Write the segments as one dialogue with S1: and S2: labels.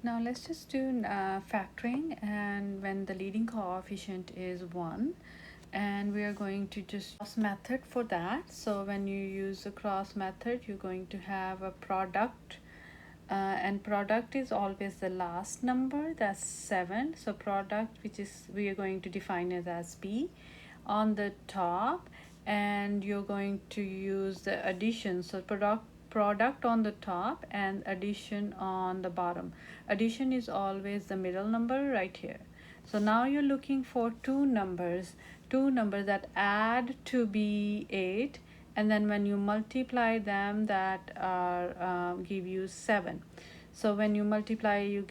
S1: Now let's just do factoring, and when the leading coefficient is 1, and we are going to just cross method for that. So when you use the cross method, you're going to have a product, and product is always the last number, that's 7. So product, which is we are going to define it as b on the top, and you're going to use the addition. So product on the top and addition on the bottom. Addition is always the middle number right here. So now you're looking for two numbers that add to be 8, and then when you multiply them, that are give you 7. So when you multiply, you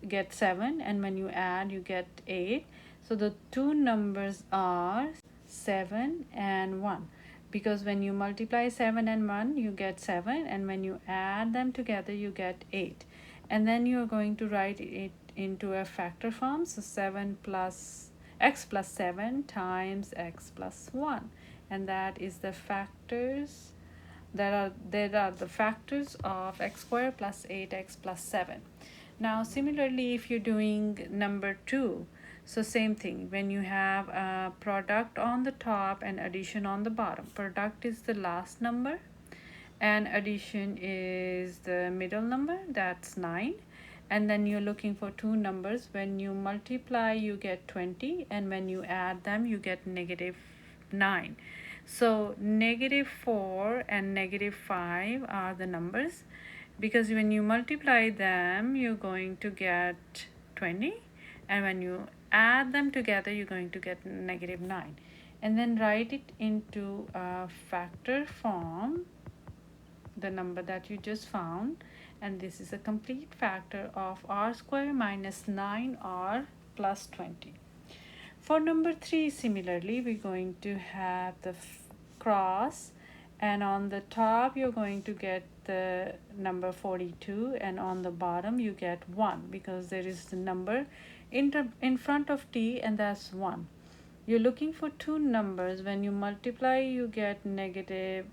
S1: get 7, and when you add, you get 8. So the two numbers are 7 and 1, because when you multiply 7 and 1, you get 7, and when you add them together, you get 8. And then you're going to write it into a factor form. So 7 plus x plus 7 times x plus 1, and that is the factors there are the factors of x squared plus 8x plus 7. Now similarly, if you're doing number 2, so same thing, when you have a product on the top and addition on the bottom. Product is the last number and addition is the middle number, that's 9. And then you're looking for two numbers. When you multiply, you get 20, and when you add them, you get negative 9. So negative 4 and negative 5 are the numbers, because when you multiply them, you're going to get 20, and when you add them together, you're going to get negative 9. And then write it into a factor form, the number that you just found, and this is a complete factor of r squared minus 9r plus 20. For number 3, similarly, we're going to have the cross, and on the top you're going to get the number 42, and on the bottom you get 1, because there is the number in front of t, and that's 1. You're looking for two numbers. When you multiply, you get negative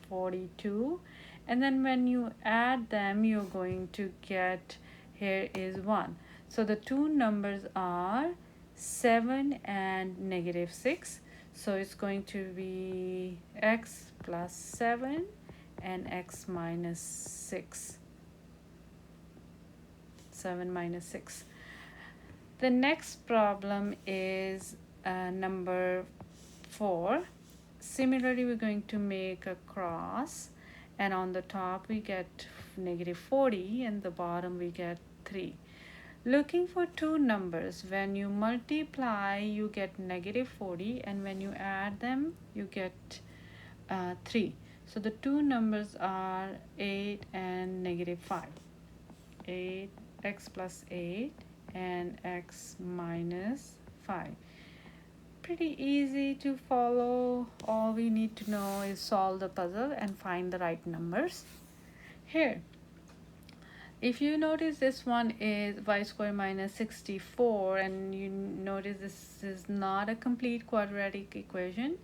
S1: 42, and then when you add them, you're going to get, here is 1. So the two numbers are 7 and negative 6. So it's going to be x plus 7 and x minus 6. 7 minus 6. The next problem is number 4. Similarly, we're going to make a cross, and on the top we get negative 40, and the bottom we get 3. Looking for two numbers. When you multiply, you get negative 40, and when you add them, you get 3. So the two numbers are 8 and negative 5. 8, x plus 8 and x minus 5. Pretty easy to follow. All we need to know is solve the puzzle and find the right numbers. Here, if you notice, this one is y squared minus 64, and you notice this is not a complete quadratic equation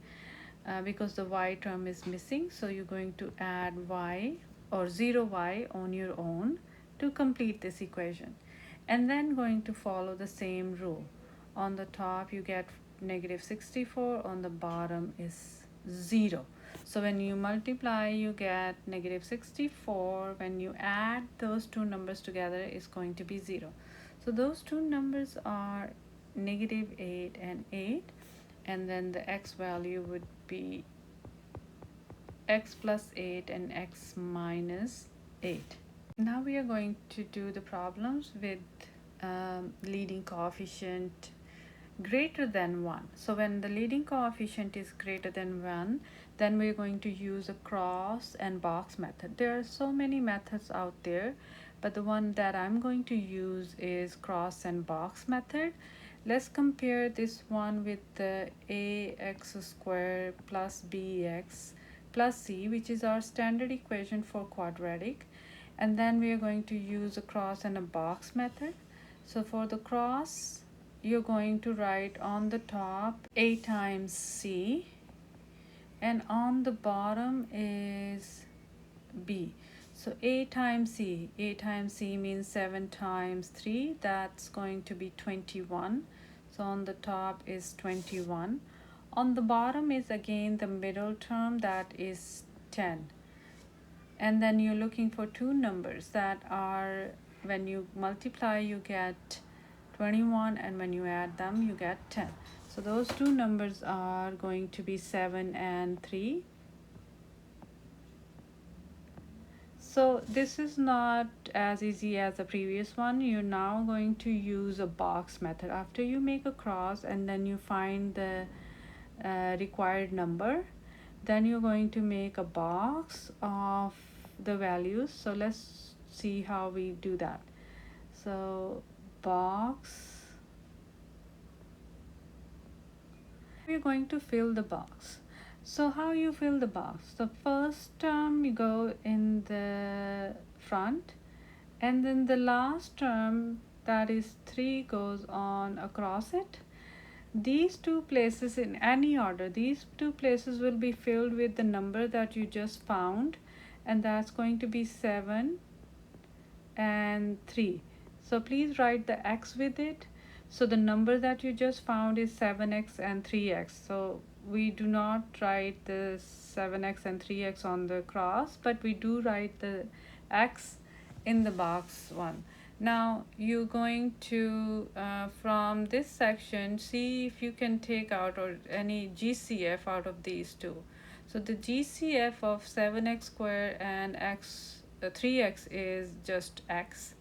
S1: because the y term is missing. So you're going to add y or 0y on your own to complete this equation, and then going to follow the same rule. On the top you get negative 64, on the bottom is 0. So when you multiply, you get negative 64. When you add those two numbers together, it's going to be 0. So those two numbers are negative 8 and 8, and then the x value would be x plus 8 and x minus 8. Now we are going to do the problems with leading coefficient greater than 1. So when the leading coefficient is greater than 1, then we're going to use a cross and box method. There are so many methods out there, but the one that I'm going to use is cross and box method. Let's compare this one with the ax squared plus bx plus c, which is our standard equation for quadratic. And then we are going to use a cross and a box method. So for the cross, you're going to write on the top a times c, and on the bottom is b. So a times c means 7 times 3, that's going to be 21. So on the top is 21. On the bottom is again the middle term, that is 10. And then you're looking for two numbers that are, when you multiply you get 21, and when you add them you get 10. So those two numbers are going to be 7 and 3. So this is not as easy as the previous one. You're now going to use a box method. After you make a cross and then you find the required number, then you're going to make a box of the values. So let's see how we do that. So box, we're going to fill the box. So how you fill the box? The first term you go in the front, and then the last term, that is 3, goes on across it. These two places, in any order, these two places will be filled with the number that you just found, and that's going to be 7 and 3. So please write the x with it. So the number that you just found is 7x and 3x. So we do not write the 7x and 3x on the cross, but we do write the x in the box one. Now you're going to, from this section, see if you can take out or any GCF out of these two. So the GCF of 7x squared and 3x is just x.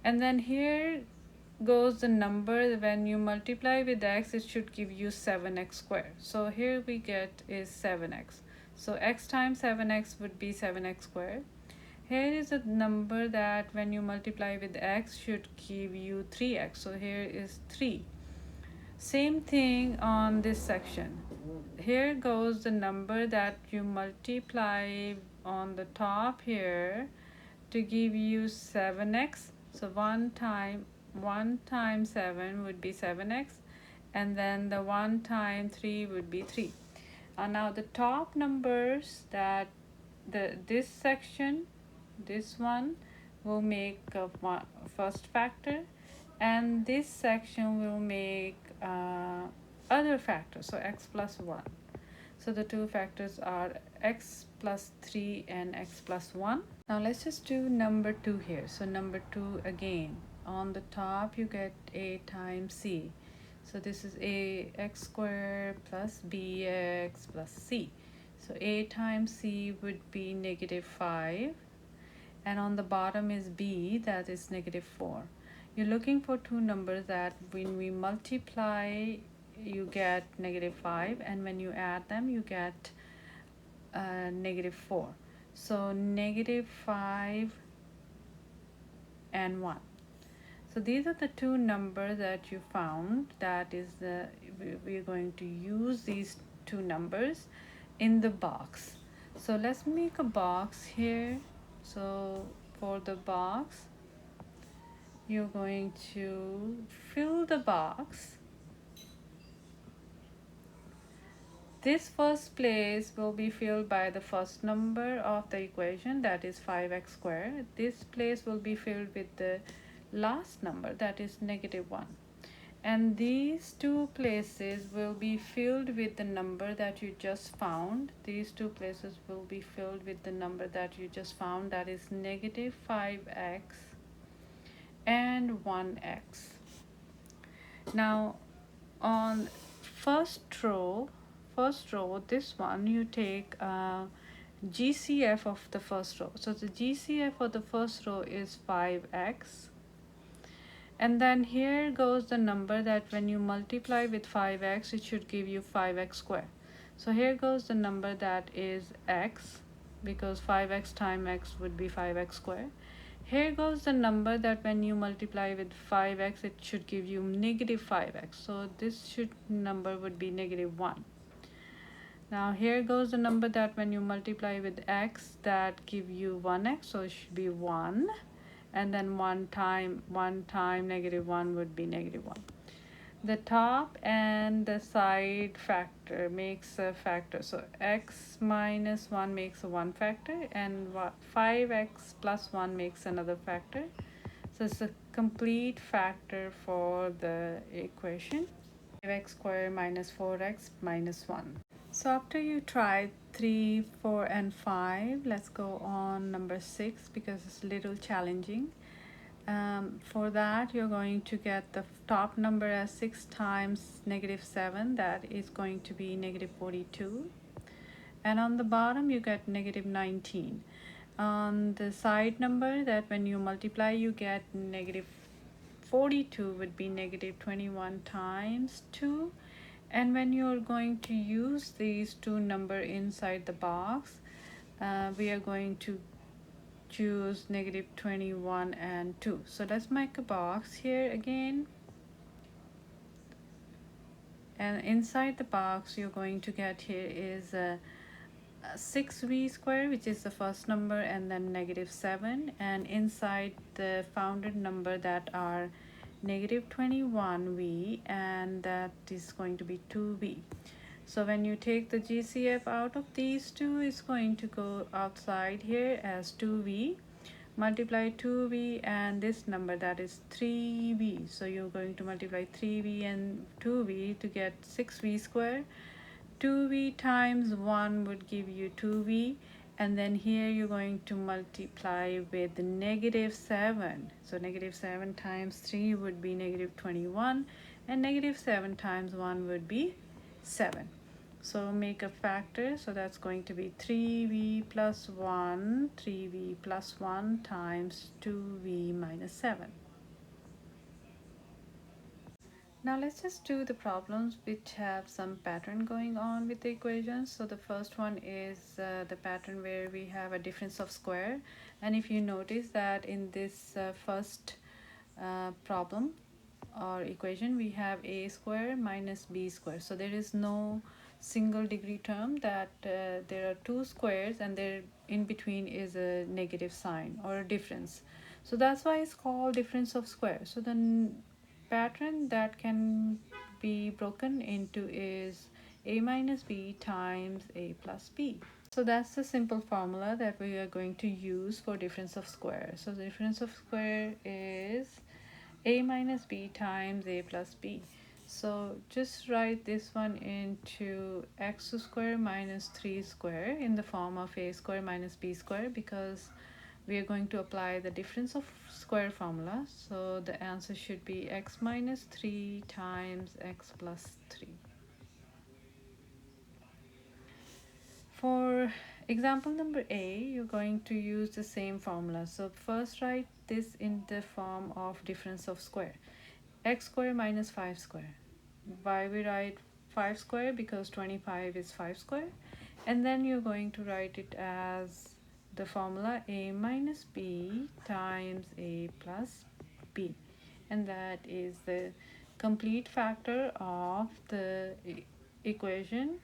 S1: And then here goes the number, when you multiply with x it should give you 7x squared. So here we get is 7x. So x times 7x would be 7x squared. Here is a number that when you multiply with x should give you 3x. So here is 3. Same thing on this section. Here goes the number that you multiply on the top here to give you 7x. So 1 times 7 would be 7x, and then the 1 times 3 would be 3. Now the top numbers, that this section, this one will make a first factor, and this section will make other factors, so x plus 1. So the two factors are x plus 3 and x plus 1. Now let's just do number 2 here. So number 2 again, on the top you get a times c. So this is a x squared plus bx plus c. So a times c would be -5, and on the bottom is b, that is -4. You're looking for two numbers that when we multiply you get -5, and when you add them you get -4. So -5 and 1. So these are the two numbers that you found. That is we're going to use these two numbers in the box. So let's make a box here. So for the box you're going to fill the box. This first place will be filled by the first number of the equation, that is 5x squared. This place will be filled with the last number, that is -1. And these two places will be filled with the number that you just found. These two places will be filled with the number that you just found, that is -5x and 1x. Now on first row, this one, you take GCF of the first row. So the GCF of the first row is 5x, and then here goes the number that when you multiply with 5x it should give you 5x squared. So here goes the number that is x, because 5x times x would be 5x squared. Here goes the number that when you multiply with 5x it should give you -5x. So this number would be -1. Now here goes the number that when you multiply with x that give you 1x, so it should be 1, and then 1 time -1 would be -1. the top and the side factor makes a factor. So x minus 1 makes a one factor, and 5x plus 1 makes another factor. So it's a complete factor for the equation 5x squared minus 4x minus 1. So after you try 3, 4 and 5, let's go on number 6 because it's a little challenging. For that, you're going to get the top number as 6 times negative 7. That is going to be negative 42. And on the bottom, you get negative 19. On the side number, that when you multiply, you get negative 42 would be negative 21 times 2. And when you're going to use these two number inside the box, we are going to choose negative 21 and 2. So let's make a box here again, and inside the box you're going to get here is a 6v square, which is the first number, and then negative 7, and inside the founded number that are negative 21v, and that is going to be 2v. So when you take the GCF out of these two, it's going to go outside here as 2v, multiply 2v and this number, that is 3v. So you're going to multiply 3v and 2v to get 6v squared. 2v times 1 would give you 2v, and then here you're going to multiply with negative 7. So negative 7 times 3 would be negative 21, and negative 7 times 1 would be 7. So make a factor, so that's going to be 3v plus 1, 3v plus 1 times 2v minus 7. Now let's just do the problems which have some pattern going on with the equations. So the first one is the pattern where we have a difference of square, and if you notice that in this first problem or equation, we have a square minus b square. So there is no single degree term, that there are two squares and there in between is a negative sign or a difference. So that's why it's called difference of square. So the pattern that can be broken into is a minus b times a plus b. So that's the simple formula that we are going to use for difference of square. So the difference of square is a minus b times a plus b. So just write this one into x square minus 3 square in the form of a square minus b square, because we are going to apply the difference of square formula. So the answer should be x minus 3 times x plus 3. For example number A, you're going to use the same formula. So first write this in the form of difference of square. X square minus 5 square. Why we write 5 square? Because 25 is 5 square. And then you're going to write it as the formula a minus b times a plus b, and that is the complete factor of the equation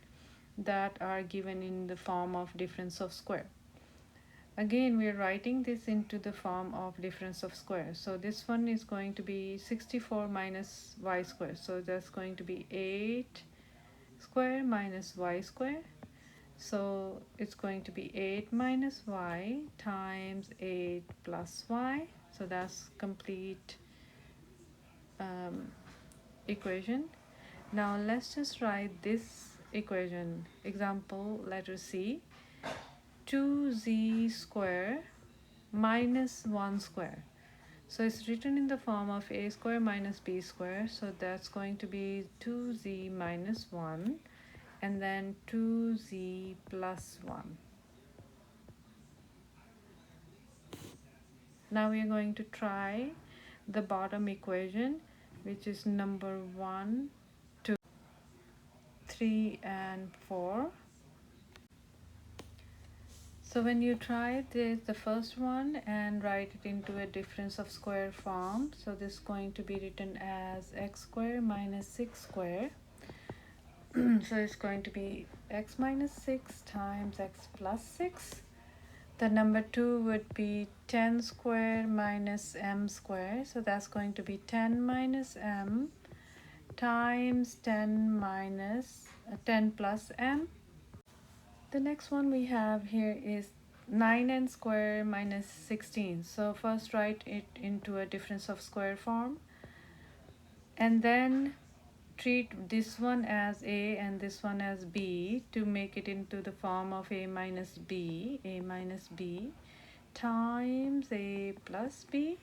S1: that are given in the form of difference of square. Again, we are writing this into the form of difference of square. So this one is going to be 64 minus y square. So that's going to be 8 square minus y square. So it's going to be 8 minus y times 8 plus y. So that's complete equation. Now let's just write this equation. Example letter C. 2z square minus 1 square. So it's written in the form of a square minus b square. So that's going to be 2z minus 1, and then 2z plus 1. Now we are going to try the bottom equation, which is number 1, 2, 3 and 4. So when you try this, the first one, and write it into a difference of square form, so this is going to be written as x square minus 6 square. So it's going to be x minus 6 times x plus 6. The number 2 would be 10 square minus m square. So that's going to be 10 minus m times 10 plus n. The next one we have here is 9n square minus 16. So first write it into a difference of square form, and then treat this one as a and this one as b to make it into the form of a minus b times a plus b.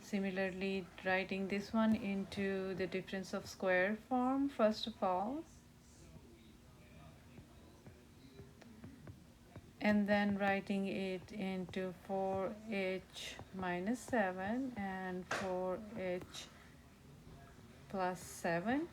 S1: Similarly, writing this one into the difference of square form first of all, and then writing it into 4h minus 7 and 4h plus 7.